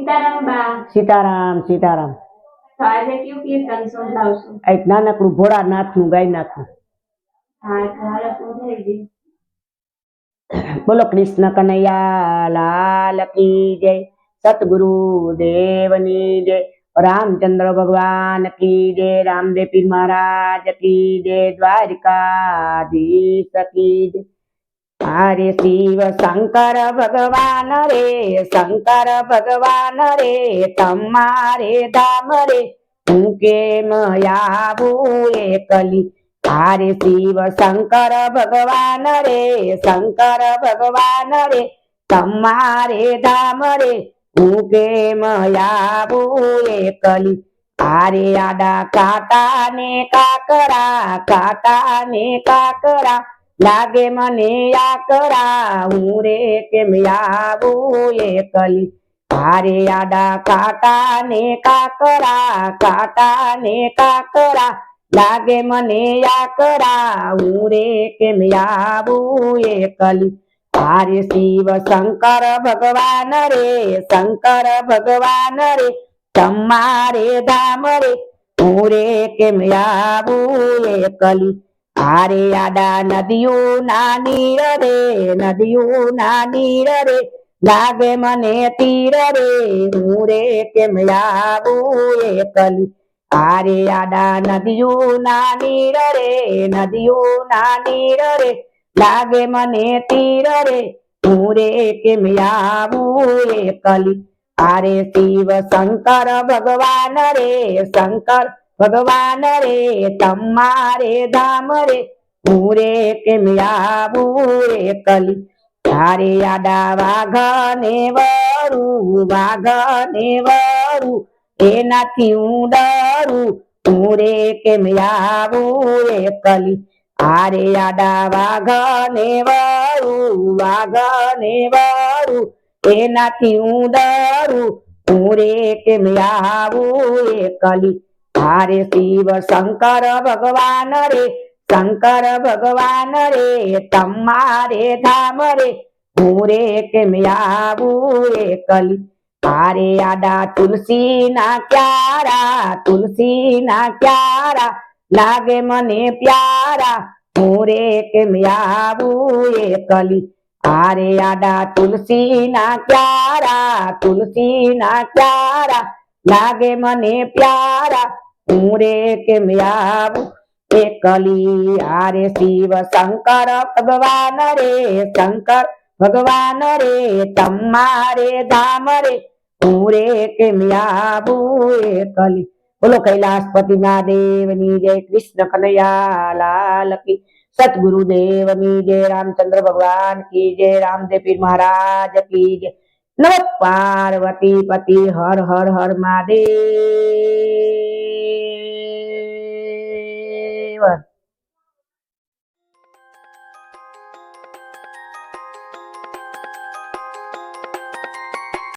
सीताराम बा। सीताराम सीताराम। तो आज क्यों कीर्तन संभळावशो? एक नानकड़ू भोळानाथ नु गाई नाखू। हाँ हालो संभळाई दे। बोलो कृष्ण कन्हैया लाल की जय, सतगुरु देवनी जय, रामचंद्र भगवान की जय, रामदेव पीर महाराज की जय, द्वारिकाधीश की जय। हरे शिव शंकर भगवान रे, शंकर भगवान रे, तमारे धाम रे उनके मयाबू एकली। हरे शिव शंकर भगवान रे, शंकर भगवान रे, तमारे धाम रे उनके मयाबू एकली। हरे आडा काटा ने काकरा, काटा ने काकरा लागे मने आकरा हूँ रे केम आवू एकली। हारे आडा काटा ने काकरा, काटा ने काकरा लागे मने आकरा हूँ रे केम आवू एकली। हारे शिव शंकर भगवान रे, शंकर भगवान रे, तमारे धाम रे हूँ रे केम आवू एकली। हारे आडा नदियो ना नीर रे, नदियो ना नीर रे लागे मने तीर रे हूँ रे केम आवू एकली। हारे आडा नदियो ना नीर रे, नदियो ना नीर रे लागे मने तीर रे हूँ रे केम आवू एकली। हारे शिव शंकर भगवान रे, शंकर भगवान रे, तमारे धाम रे हूँ रे केम आवू एकली। हारे आडा वाघ ने वरू, वाघ ने वरू एनाथी हूँ डरू हूँ रे केम आवू एकली। हारे आडा वाघ ने वरू, वाघ ने वरू एनाथी हूँ डरू हूँ रे केम आवू एकली। हारे शिव शंकर भगवान रे, शंकर भगवान रे, तमारे धाम रे हूँ रे केम आवू एकली। हारे आडा तुलसी ना क्यारा, तुलसी ना क्यारा लागे मने प्यारा हूँ रे केम आवू एकली। हारे आडा तुलसी ना क्यारा, तुलसी ना क्यारा लागे मने प्यारा हूँ रे केम आवू एकली। हारे शिव शंकर भगवान रे, शंकर भगवान रे, तमारे धाम रे हूँ रे केम आवू एकली। बोलो कैलाशपति महादेवनी जय, कृष्ण कन्हैया लाल की, सतगुरुदेवनी जय, रामचंद्र भगवान की जय, रामदेव पीर महाराज की जय। नमः पार्वती पति हर हर हर महादेव।